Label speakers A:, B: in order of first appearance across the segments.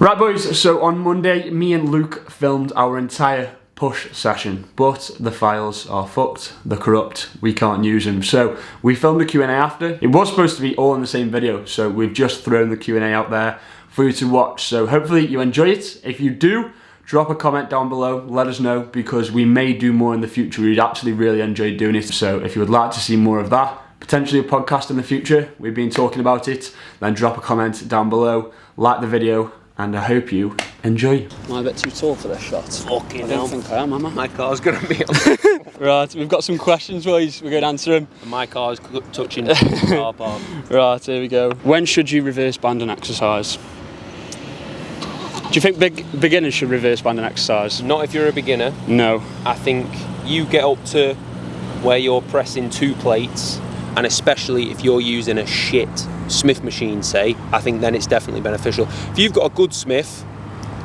A: Right boys, so on Monday, me and Luke filmed our entire push session, but the files are fucked, they're corrupt, we can't use them. So we filmed the Q&A after. It was supposed to be all in the same video, so we've just thrown the Q&A out there for you to watch. So hopefully you enjoy it. If you do, drop a comment down below, let us know, because we may do more in the future. We'd actually really enjoy doing it. So if you would like to see more of that, potentially a podcast in the future, we've been talking about it, then drop a comment down below, like the video, and I hope you enjoy.
B: Am I a bit too tall for this shot?
C: Fucking
B: I don't think I am I?
C: My car's gonna be on.
B: Right, we've got some questions, boys. We're going to answer them.
C: My car's touching the car park.
B: Right, here we go. When should you reverse band and exercise? Do you think beginners should reverse band and exercise?
C: Not if you're a beginner.
B: No.
C: I think you get up to where you're pressing 2 plates, and especially if you're using a shit Smith machine, say, I think then it's definitely beneficial. If you've got a good Smith,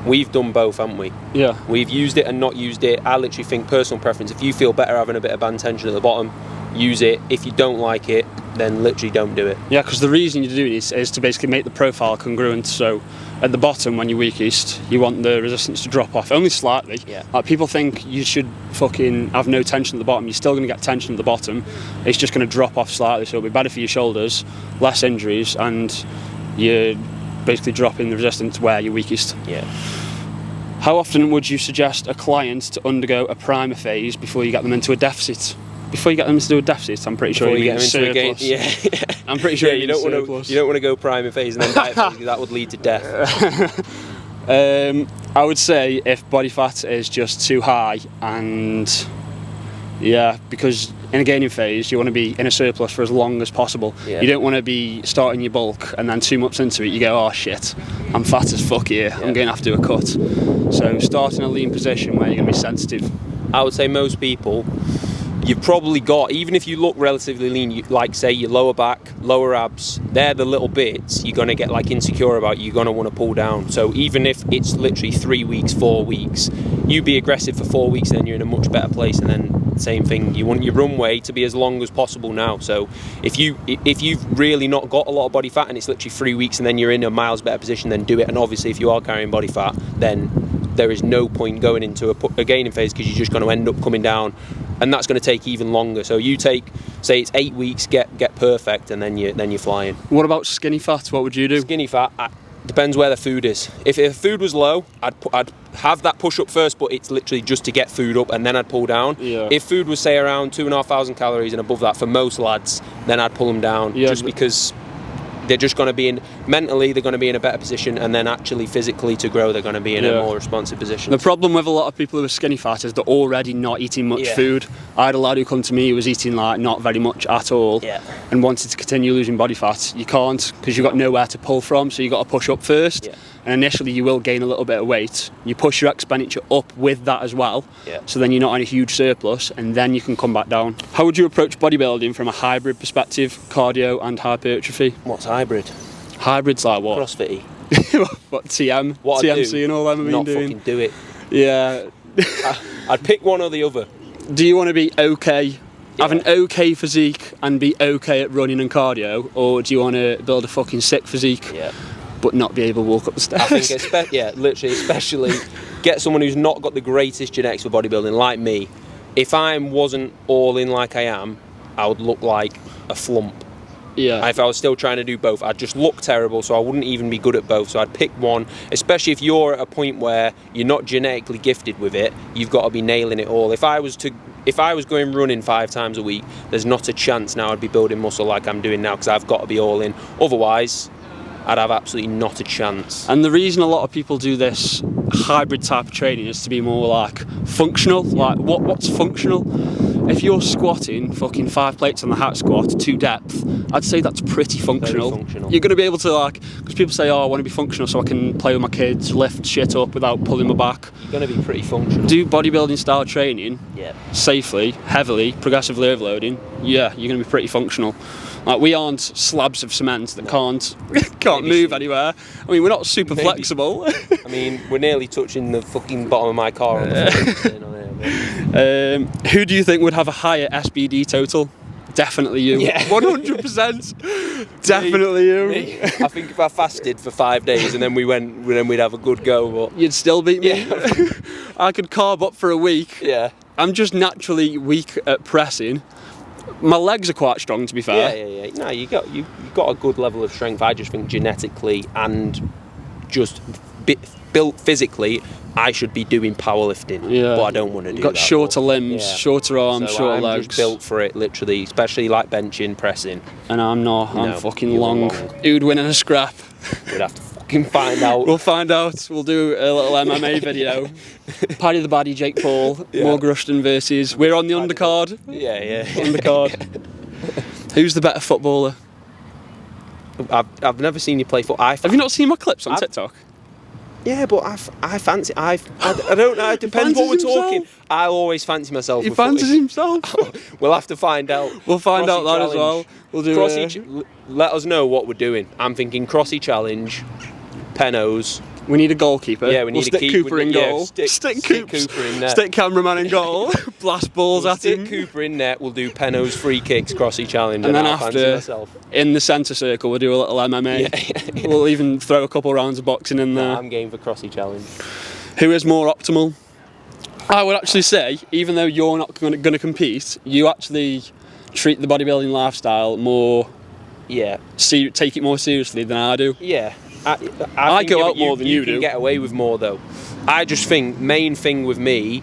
C: we've done both, haven't we?
B: Yeah.
C: We've used it and not used it. I literally think personal preference. If you feel better having a bit of band tension at the bottom, use it. If you don't like it, then literally don't do it.
B: Yeah, because the reason you do it is to basically make the profile congruent. So at the bottom, when you're weakest, you want the resistance to drop off, only slightly.
C: Yeah.
B: Like, people think you should fucking have no tension at the bottom. You're still going to get tension at the bottom. It's just going to drop off slightly, so it'll be better for your shoulders, less injuries, and you're basically dropping the resistance where you're weakest.
C: Yeah.
B: How often would you suggest a client to undergo a primer phase before you get them into a deficit? Before you get them to do a deficit, I'm pretty sure
C: Before
B: you
C: you
B: mean
C: get them into a
B: surplus.
C: game, yeah.
B: I'm pretty sure
C: you don't want to go priming phase and then diet phase, because that would lead to death.
B: I would say if body fat is just too high, and yeah, because in a gaining phase you want to be in a surplus for as long as possible.
C: Yeah.
B: You don't want to be starting your bulk and then 2 months into it you go, oh shit, I'm fat as fuck here,
C: Yeah.
B: I'm going to have to do a cut. So start in a lean position where you're going to be sensitive.
C: I would say most people, you've probably got, even if you look relatively lean, like say your lower back, lower abs, they're the little bits you're going to get like insecure about, you're going to want to pull down. So even if it's literally 3 weeks, 4 weeks, you be aggressive for 4 weeks, then you're in a much better place. And then same thing, you want your runway to be as long as possible now. So if you've really not got a lot of body fat and it's literally 3 weeks and then you're in a miles better position, then do it. And obviously if you are carrying body fat, then there is no point going into a gaining phase, because you're just going to end up coming down, and that's going to take even longer. So you take, say it's 8 weeks, get perfect, and then you're flying.
B: What about skinny fat? What would you do?
C: Skinny fat, depends where the food is. If food was low, I'd have that push up first, but it's literally just to get food up, and then I'd pull down.
B: Yeah.
C: If food was say around 2,500 calories and above that for most lads, then I'd pull them down, just because they're just going to be mentally, they're going to be in a better position, and then actually physically to grow, they're going to be in a more responsive position.
B: The problem with a lot of people who are skinny fat is they're already not eating much food. I had a lad who come to me who was eating like not very much at all, and wanted to continue losing body fat. You can't, because you've got nowhere to pull from, so you've got to push up first. And initially you will gain a little bit of weight. You push your expenditure up with that as well, so then you're not in a huge surplus, and then you can come back down. How would you approach bodybuilding from a hybrid perspective, cardio and hypertrophy?
C: What's hybrid?
B: Hybrid's like what?
C: CrossFit-y.
B: What, TM?
C: What
B: TMC and all them have been
C: not
B: doing?
C: fucking do it.
B: Yeah.
C: I'd pick one or the other.
B: Do you want to be okay, have an okay physique and be okay at running and cardio, or do you want to build a fucking sick physique but not be able to walk up the stairs?
C: I think, literally, especially get someone who's not got the greatest genetics for bodybuilding, like me. If I wasn't all in like I am, I would look like a flump.
B: Yeah.
C: If I was still trying to do both, I'd just look terrible, so I wouldn't even be good at both. So I'd pick one, especially if you're at a point where you're not genetically gifted with it, you've got to be nailing it all. If I was going running 5 times a week, there's not a chance now I'd be building muscle like I'm doing now, because I've got to be all in. Otherwise, I'd have absolutely not a chance.
B: And the reason a lot of people do this hybrid type of training is to be more like functional. Like what's functional? If you're squatting fucking 5 plates on the hack squat to depth, I'd say that's pretty functional.
C: Very functional.
B: You're going to be able to, like, because people say, oh, I want to be functional so I can play with my kids, lift shit up without pulling my back.
C: You're going to be pretty functional.
B: Do bodybuilding style training safely, heavily, progressively overloading, you're going to be pretty functional. Like, we aren't slabs of cement that can't move anywhere. I mean, we're not super flexible.
C: I mean, we're nearly touching the fucking bottom of my car on the
B: Who do you think would have a higher SBD total? Definitely you.
C: Yeah.
B: 100%. Definitely you.
C: Me. I think if I fasted for 5 days and then we'd have a good go. But
B: You'd still beat me.
C: Yeah.
B: I could carb up for a week.
C: yeah.
B: I'm just naturally weak at pressing. My legs are quite strong, to be fair.
C: Yeah. No, you got a good level of strength. I just think genetically and just built physically, I should be doing powerlifting, but I don't want to do that.
B: Got shorter limbs, shorter arms,
C: so
B: shorter
C: I'm
B: legs.
C: just built for it, literally, especially like benching, pressing.
B: And I'm not. I'm
C: No,
B: fucking
C: you're
B: long.
C: long.
B: Who'd win in a scrap?
C: We'd have to fucking find out.
B: We'll find out. We'll do a little MMA video. Paddy the Baddie, Jake Paul, Morgan Rushton versus. We're on the undercard.
C: Yeah.
B: Undercard. Who's the better footballer?
C: I've never seen you play football.
B: Have you not seen my clips on TikTok?
C: Yeah, but I fancy. I don't know. It depends what we're talking. I always fancy myself.
B: He
C: with
B: fancies
C: footy.
B: himself.
C: We'll have to find out.
B: We'll find out
C: Crossy
B: that as well. We'll do
C: Crossy. Let us know what we're doing. I'm thinking crossy challenge, penos.
B: We need a goalkeeper.
C: Yeah, we need
B: we'll
C: a
B: stick
C: keeper.
B: Cooper in
C: Yeah,
B: goal.
C: stick
B: Coops.
C: Cooper in net.
B: Stick cameraman in goal. Blast balls
C: We'll
B: at
C: stick
B: him.
C: Cooper in net. We'll do penos, free kicks, crossy challenge,
B: And then
C: I'll fancy
B: after,
C: myself.
B: in the centre circle, we'll do a little MMA.
C: Yeah.
B: We'll even throw a couple rounds of boxing in there.
C: I'm game for crossy challenge.
B: Who is more optimal? I would actually say, even though you're not going to compete, you actually treat the bodybuilding lifestyle more.
C: Yeah.
B: Take it more seriously than I do.
C: Yeah.
B: I
C: think
B: go out more than you do.
C: can get away with more though. I just think main thing with me,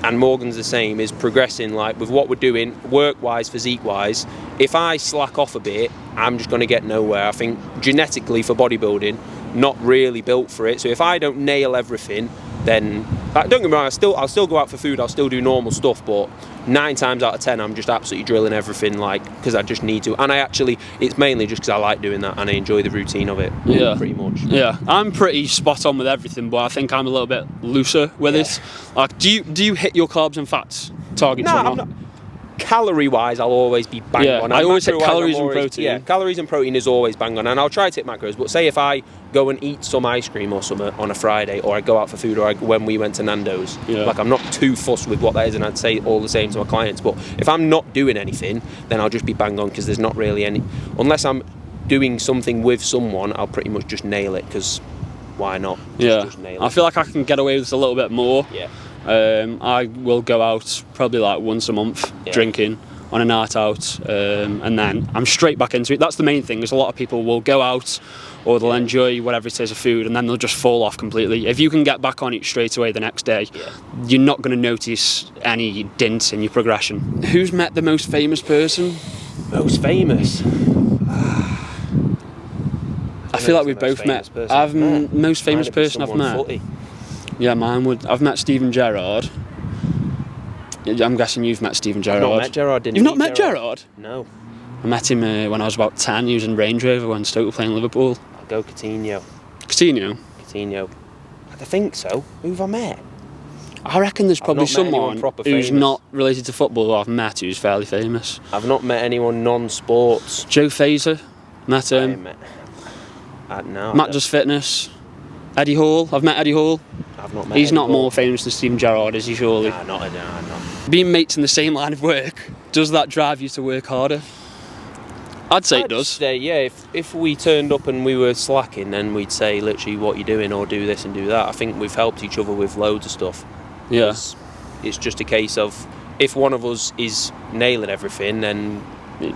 C: and Morgan's the same, is progressing. Like with what we're doing, work-wise, physique-wise. If I slack off a bit, I'm just going to get nowhere. I think genetically for bodybuilding, not really built for it. So if I don't nail everything, then don't get me wrong. I'll still go out for food. I'll still do normal stuff, but 9 times out of 10, I'm just absolutely drilling everything, like, because I just need to. And it's mainly just because I like doing that and I enjoy the routine of it.
B: Yeah,
C: pretty much.
B: Yeah, I'm pretty spot on with everything, but I think I'm a little bit looser with it. Like, do you hit your carbs and fats targets or
C: I'm not. Calorie-wise, I'll always be bang on.
B: I always hit
C: Macro-wise,
B: calories
C: I'm
B: and
C: always-
B: protein.
C: Yeah, calories and protein is always bang on, and I'll try to hit macros. But say if I go and eat some ice cream or something on a Friday, or I go out for food, or when we went to Nando's, like I'm not too fussed with what that is, and I'd say all the same to my clients. But if I'm not doing anything, then I'll just be bang on because there's not really any. Unless I'm doing something with someone, I'll pretty much just nail it because why not? Just nail it.
B: I feel like I can get away with this a little bit more.
C: Yeah.
B: I will go out probably like once a month drinking on a night out, and then I'm straight back into it. That's the main thing, is a lot of people will go out or they'll enjoy whatever it is of food and then they'll just fall off completely. If you can get back on it straight away the next day, you're not going to notice any dint in your progression. Who's met the most famous person?
C: Most famous?
B: I feel like we've both met. Most famous person I've met.
C: Footy.
B: Yeah, mine would. I've met Steven Gerard. I'm guessing you've met Steven Gerard.
C: I've not met Gerard.
B: You've not met Gerard?
C: No.
B: I met him when I was about 10. He was in Range Rover when Stoke were playing Liverpool.
C: I'll go Coutinho.
B: Coutinho?
C: I think so. Who have I met?
B: I reckon there's probably
C: not met anyone
B: someone
C: proper
B: who's
C: famous.
B: not related to football who I've met who's fairly famous.
C: I've not met anyone non-sports.
B: Joe Fazer, met him.
C: No.
B: Matt Does Fitness. Eddie Hall, I've met Eddie Hall.
C: I've not met
B: He's
C: Eddie
B: not
C: Hall.
B: more famous than Steven Gerrard, is he, surely?
C: Nah, not.
B: Being mates in the same line of work, does that drive you to work harder? I'd say it does.
C: Say, yeah, if we turned up and we were slacking, then we'd say literally what you're doing or do this and do that. I think we've helped each other with loads of stuff.
B: Yeah.
C: It's just a case of if one of us is nailing everything, then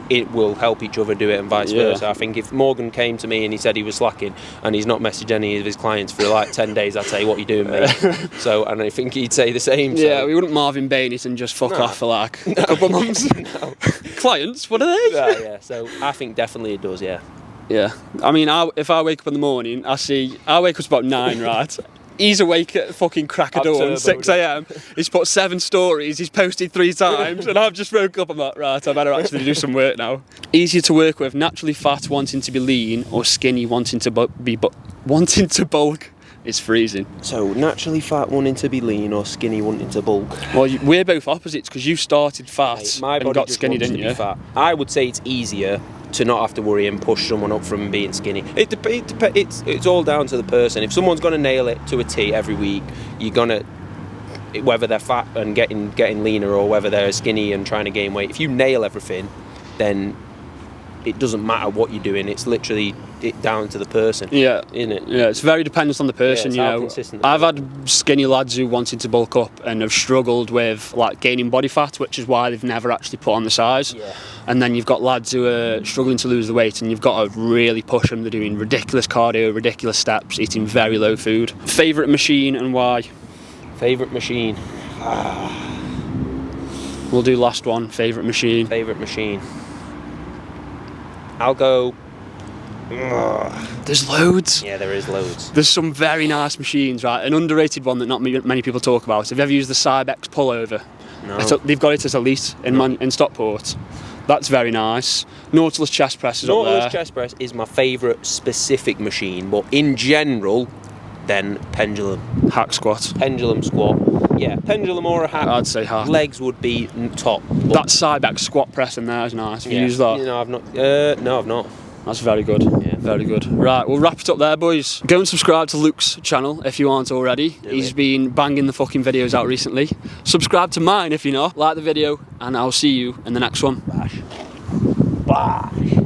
C: it will help each other do it and vice versa. I think if Morgan came to me and he said he was slacking and he's not messaged any of his clients for like 10 days, I'd say, what are you doing, mate? So, and I think he'd say the same.
B: Yeah, we wouldn't Marvin Bain it and just fuck off for like a couple of months. Clients, what are they?
C: Yeah, so I think definitely it does, yeah.
B: Yeah, I mean, if I wake up in the morning, I wake up about 9, right? He's awake at fucking crack of dawn, 6 a.m. He's put 7 stories, he's posted 3 times, and I've just woke up. I'm like, right, I better actually do some work now. Easier to work with, naturally fat wanting to be lean, or skinny wanting to wanting to bulk? It's freezing.
C: So naturally fat wanting to be lean, or skinny wanting to bulk?
B: Well, we're both opposites because you started fat
C: My body
B: and got
C: just
B: skinny,
C: wants
B: didn't
C: to be
B: you?
C: fat. I would say it's easier to not have to worry and push someone up from being skinny. It's all down to the person. If someone's going to nail it to a T every week, you're going to, whether they're fat and getting leaner or whether they're skinny and trying to gain weight, if you nail everything, then it doesn't matter what you're doing. It's literally down to the person.
B: Yeah,
C: isn't it?
B: Yeah, it's very dependent on the person.
C: Yeah,
B: you
C: how
B: know,
C: consistent
B: I've had skinny lads who wanted to bulk up and have struggled with like gaining body fat, which is why they've never actually put on the size.
C: Yeah.
B: And then you've got lads who are struggling to lose the weight, and you've got to really push them. They're doing ridiculous cardio, ridiculous steps, eating very low food. Favourite machine and why?
C: Favourite machine.
B: We'll do last one. Favourite machine.
C: Favourite machine. I'll go.
B: There's loads.
C: Yeah, there is loads.
B: There's some very nice machines, right? An underrated one that not many people talk about. Have you ever used the Cybex pullover?
C: No.
B: They've got it as Elite in Stockport. That's very nice. Nautilus chest press is up there.
C: Nautilus chest press is my favourite specific machine, but in general, then pendulum.
B: Hack squat.
C: Pendulum squat. Yeah, pendulum or a hack.
B: I'd say hack.
C: Legs would be top.
B: That Cybex squat press in there is nice. Have you used that?
C: No, I've not. No, I've not.
B: That's very good.
C: Yeah.
B: Very good. Right, we'll wrap it up there, boys. Go and subscribe to Luke's channel if you aren't already. He's been banging the fucking videos out recently. Subscribe to mine if you're not. Like the video, and I'll see you in the next one.
C: Bash. Bash.